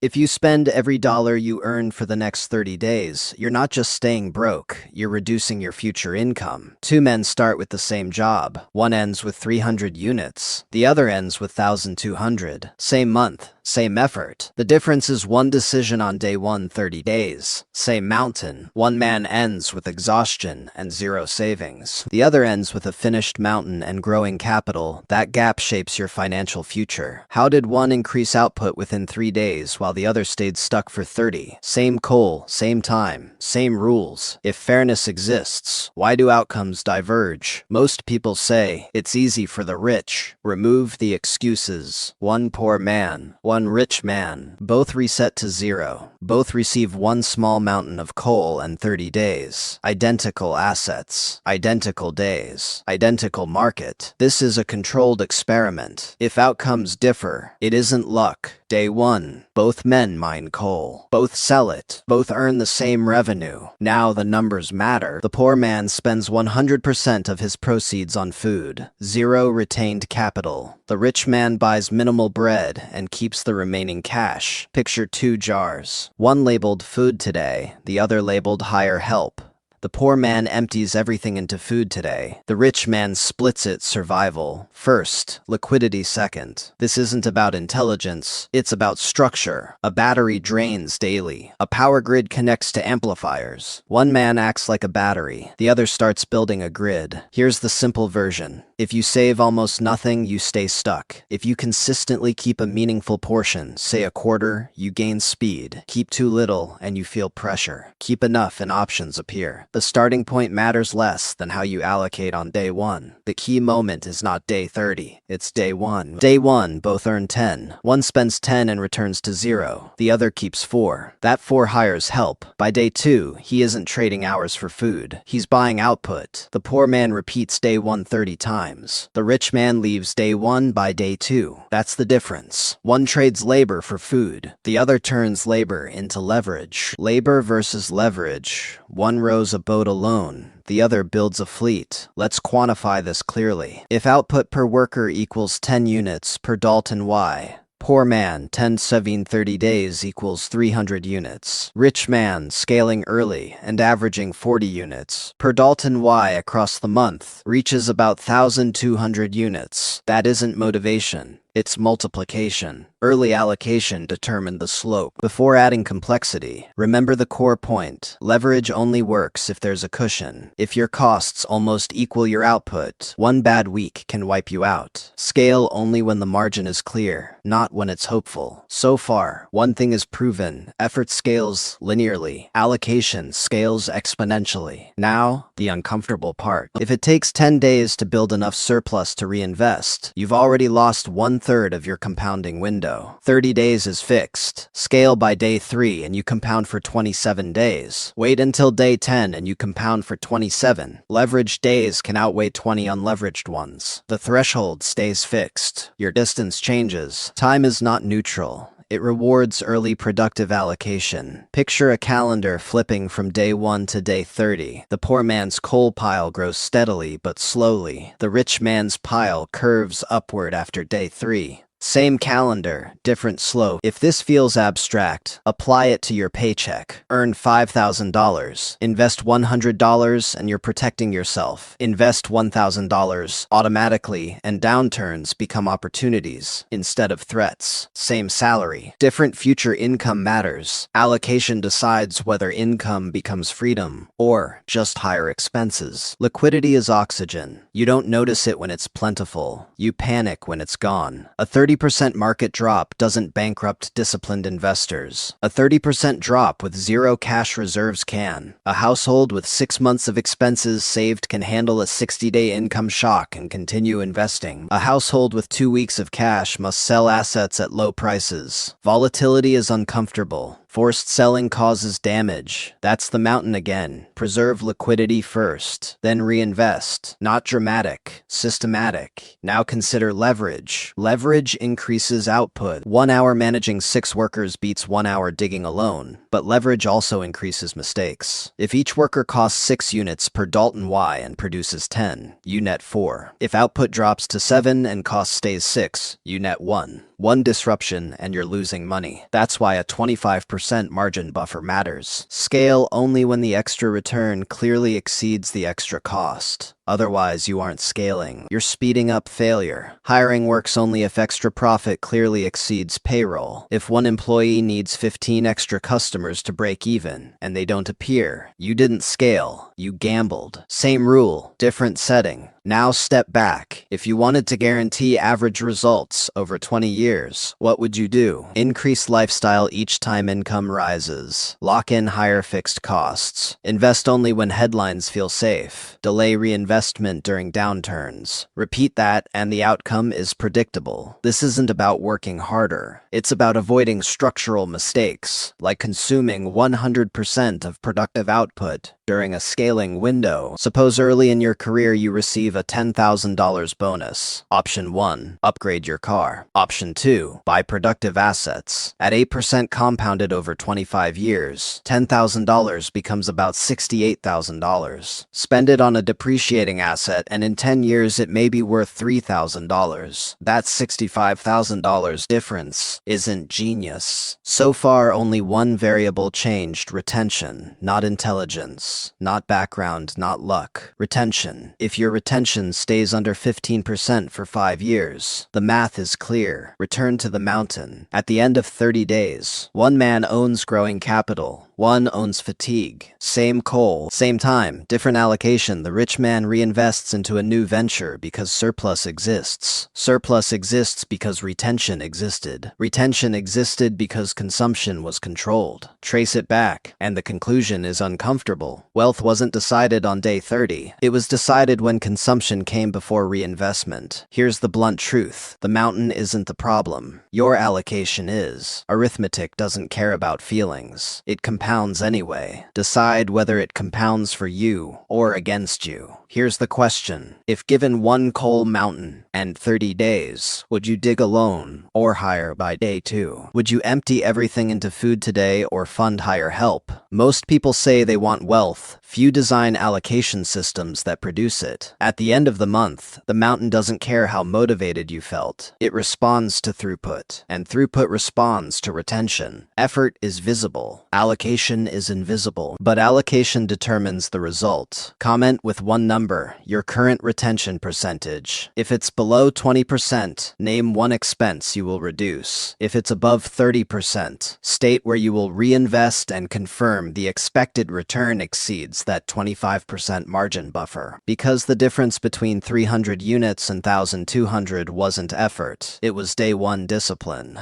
If you spend every dollar you earn for the next 30 days, you're not just staying broke, you're reducing your future income. Two men start with the same job. One ends with 300 units. The other ends with 1,200. Same month, same effort. The difference is one decision on day one, 30 days. Same mountain. One man ends with exhaustion and zero savings. The other ends with a finished mountain and growing capital. That gap shapes your financial future. How did one increase output within 3 days while the other stayed stuck for 30? Same goal, same time, same rules. If fairness exists, why do outcomes diverge? Most people say, it's easy for the rich. Remove the excuses. One poor man, one rich man. Both reset to zero. Both receive one small mountain of coal and 30 days. Identical assets. Identical days. Identical market. This is a controlled experiment. If outcomes differ, it isn't luck. Day 1. Both men mine coal. Both sell it. Both earn the same revenue. Now the numbers matter. The poor man spends 100% of his proceeds on food. Zero retained capital. The rich man buys minimal bread and keeps the remaining cash. Picture 2 jars. One labeled food today, the other labeled higher help. The poor man empties everything into food today. The rich man splits it survival first, liquidity second. This isn't about intelligence, it's about structure. A battery drains daily. A power grid connects to amplifiers. One man acts like a battery. The other starts building a grid. Here's the simple version. If you save almost nothing, you stay stuck. If you consistently keep a meaningful portion, say a quarter, you gain speed. Keep too little and you feel pressure. Keep enough and options appear. The starting point matters less than how you allocate on day 1. The key moment is not day 30, it's day 1. Day 1, both earn 10. One spends 10 and returns to 0. The other keeps 4. That 4 hires help. By day 2, he isn't trading hours for food. He's buying output. The poor man repeats day 1 30 times. The rich man leaves day 1 by day 2. That's the difference. One trades labor for food. The other turns labor into leverage. Labor versus leverage. One rows a boat alone. The other builds a fleet. Let's quantify this clearly. If output per worker equals 10 units per Dalton Y, poor man, 10 7 30 days equals 300 units. Rich man, scaling early and averaging 40 units per Dalton Y across the month, reaches about 1,200 units. That isn't motivation. It's multiplication. Early allocation determined the slope. Before adding complexity, remember the core point. Leverage only works if there's a cushion. If your costs almost equal your output, one bad week can wipe you out. Scale only when the margin is clear, not when it's hopeful. So far, one thing is proven. Effort scales linearly. Allocation scales exponentially. Now, the uncomfortable part. If it takes 10 days to build enough surplus to reinvest, you've already lost 1/3 of your compounding window. 30 days is fixed. Scale by day 3 and you compound for 27 days. Wait until day 10 and you compound for 27. Leveraged days can outweigh 20 unleveraged ones. The threshold stays fixed. Your distance changes. Time is not neutral. It rewards early productive allocation. Picture a calendar flipping from day 1 to day 30. The poor man's coal pile grows steadily but slowly. The rich man's pile curves upward after day 3. Same calendar, different slope. If this feels abstract, apply it to your paycheck. Earn $5,000. Invest $100 and you're protecting yourself. Invest $1,000 automatically and downturns become opportunities instead of threats. Same salary. Different future income matters. Allocation decides whether income becomes freedom or just higher expenses. Liquidity is oxygen. You don't notice it when it's plentiful. You panic when it's gone. A 30% market drop doesn't bankrupt disciplined investors. A 30% drop with zero cash reserves can. A household with 6 months of expenses saved can handle a 60-day income shock and continue investing. A household with 2 weeks of cash must sell assets at low prices. Volatility is uncomfortable. Forced selling causes damage. That's the mountain again. Preserve liquidity first, then reinvest. Not dramatic, systematic. Now consider leverage. Leverage increases output. 1 hour managing 6 workers beats 1 hour digging alone. But leverage also increases mistakes. If each worker costs 6 units per Dalton Y and produces 10, you net 4. If output drops to 7 and cost stays 6, you net 1. One disruption and you're losing money. That's why a 25% margin buffer matters. Scale only when the extra return clearly exceeds the extra cost. Otherwise, you aren't scaling. You're speeding up failure. Hiring works only if extra profit clearly exceeds payroll. If one employee needs 15 extra customers to break even, and they don't appear, you didn't scale. You gambled. Same rule, different setting. Now step back. If you wanted to guarantee average results over 20 years, what would you do? Increase lifestyle each time income rises. Lock in higher fixed costs. Invest only when headlines feel safe. Delay reinvestment during downturns. Repeat that, and the outcome is predictable. This isn't about working harder. It's about avoiding structural mistakes, like consuming 100% of productive output during a scaling window. Suppose early in your career you receive a $10,000 bonus. Option 1, upgrade your car. Option 2, buy productive assets. At 8% compounded over 25 years, $10,000 becomes about $68,000. Spend it on a depreciating asset and in 10 years it may be worth $3,000. That $65,000 difference isn't genius. So far, only one variable changed: retention, not intelligence, not background, not luck. Retention. If your retention stays under 15% for 5 years, the math is clear. Return to the mountain. At the end of 30 days, one man owns growing capital. One owns fatigue. Same coal, same time, different allocation. The rich man reinvests into a new venture because surplus exists. Surplus exists because retention existed. Retention existed because consumption was controlled. Trace it back, and the conclusion is uncomfortable. Wealth wasn't decided on day 30. It was decided when consumption came before reinvestment. Here's the blunt truth. The mountain isn't the problem. Your allocation is. Arithmetic doesn't care about feelings. It compounds anyway. Decide whether it compounds for you or against you. Here's the question. If given one coal mountain and 30 days, would you dig alone or hire by day 2? Would you empty everything into food today or fund higher help? Most people say they want wealth. Few design allocation systems that produce it. At the end of the month, the mountain doesn't care how motivated you felt. It responds to throughput, and throughput responds to retention. Effort is visible. Allocation is invisible, but allocation determines the result. Comment with one number, your current retention percentage. If it's below 20%, name one expense you will reduce. If it's above 30%, state where you will reinvest and confirm the expected return exceeds that 25% margin buffer. Because the difference between 300 units and 1,200 wasn't effort, it was day 1 discipline.